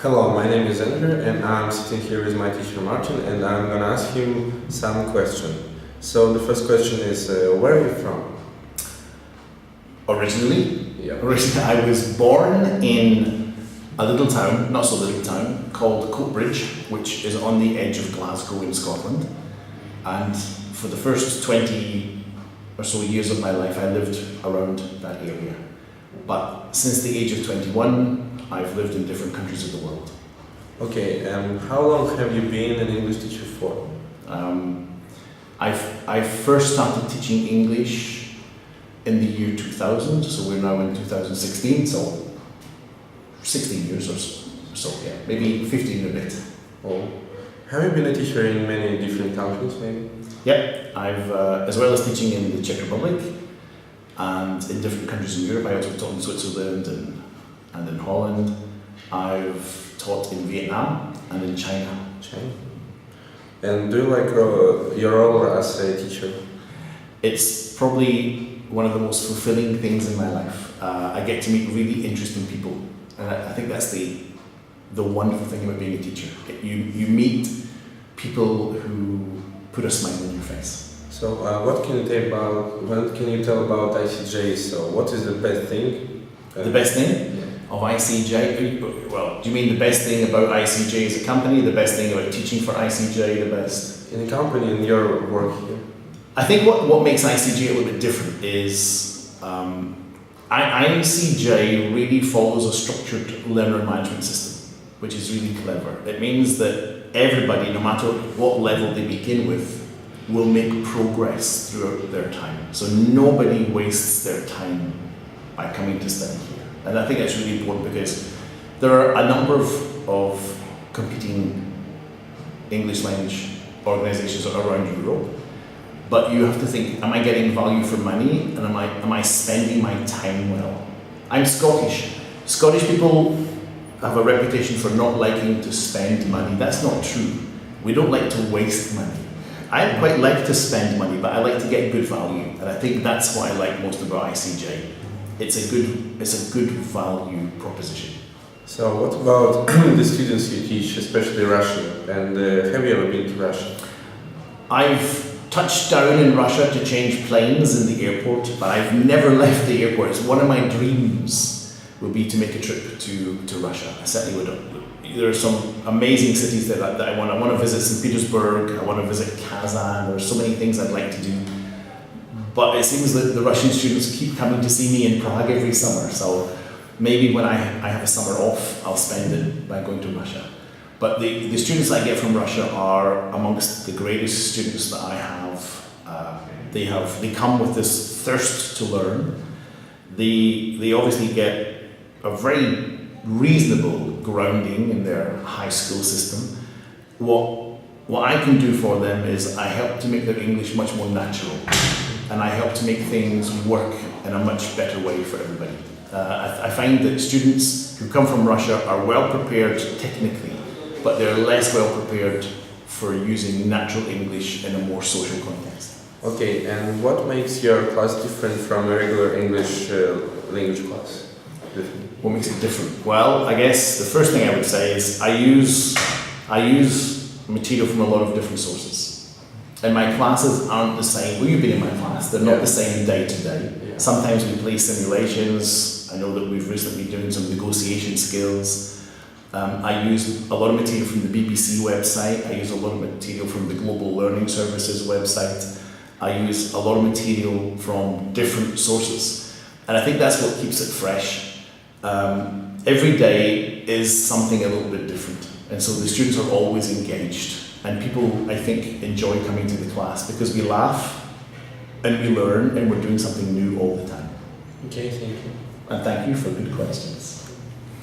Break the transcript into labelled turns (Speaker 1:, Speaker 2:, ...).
Speaker 1: Hello, my name is Andrew and I'm sitting here with my teacher Martin and I'm gonna ask him some question. So the first question is, where are you from?
Speaker 2: Originally, I was born in a little town, not so little town, called Coatbridge, which is on the edge of Glasgow in Scotland. And for the first 20 or so years of my life, I lived around that area. But since the age of 21, I've lived in different countries of the world.
Speaker 1: Okay, how long have you been an English teacher for?
Speaker 2: I first started teaching English in the year 2000, so we're now in 2016, so 16 years or so, yeah, maybe 15 a bit.
Speaker 1: Oh. Have you been a teacher in many different countries, maybe?
Speaker 2: Yeah, I've, as well as teaching in the Czech Republic and in different countries in Europe, I also taught in Switzerland and in Holland. I've taught in Vietnam and in China.
Speaker 1: And do you like your role as a teacher?
Speaker 2: It's probably one of the most fulfilling things in my life. I get to meet really interesting people, and I think that's the wonderful thing about being a teacher. You meet people who put a smile on your face.
Speaker 1: So what can you tell about ICJ? So what is the best thing?
Speaker 2: The best thing of ICJ? Well, do you mean the best thing about ICJ as a company, the best thing about teaching for ICJ, the best?
Speaker 1: In the company, in your work here?
Speaker 2: I think what makes ICJ a little bit different is ICJ really follows a structured learner management system, which is really clever. It means that everybody, no matter what level they begin with, will make progress throughout their time. So nobody wastes their time by coming to study here. And I think that's really important because there are a number of competing English language organizations around Europe. But you have to think, am I getting value for money and am I spending my time well? I'm Scottish. Scottish people have a reputation for not liking to spend money. That's not true. We don't like to waste money. I quite like to spend money, but I like to get good value. And I think that's what I like most about ICJ. It's a good value proposition.
Speaker 1: So what about the students you teach, especially Russian? And have you ever been to Russia?
Speaker 2: I've touched down in Russia to change planes in the airport, but I've never left the airport. It's one of my dreams would be to make a trip to Russia. I certainly would. There are some amazing cities there that I want. I want to visit St. Petersburg, I want to visit Kazan. There are so many things I'd like to do. But it seems that the Russian students keep coming to see me in Prague every summer, so maybe when I have a summer off, I'll spend it by going to Russia. But the students I get from Russia are amongst the greatest students that I have. They come with this thirst to learn. They obviously get a very reasonable grounding in their high school system. What I can do for them is I help to make their English much more natural, and I help to make things work in a much better way for everybody. I find that students who come from Russia are well prepared technically, but they're less well prepared for using natural English in a more social context.
Speaker 1: Okay, and what makes your class different from a regular English language class?
Speaker 2: What makes it different? Well, I guess the first thing I would say is I use material from a lot of different sources. And my classes aren't the same. Well, you've been in my class. They're not the same day to day.
Speaker 1: Yeah.
Speaker 2: Sometimes we play simulations. I know that we've recently been doing some negotiation skills. I use a lot of material from the BBC website. I use a lot of material from the Global Learning Services website. I use a lot of material from different sources. And I think that's what keeps it fresh. Every day is something a little bit different. And so the students are always engaged. And people, I think, enjoy coming to the class because we laugh and we learn and we're doing something new all the time.
Speaker 1: Okay, thank you.
Speaker 2: And thank you for good questions.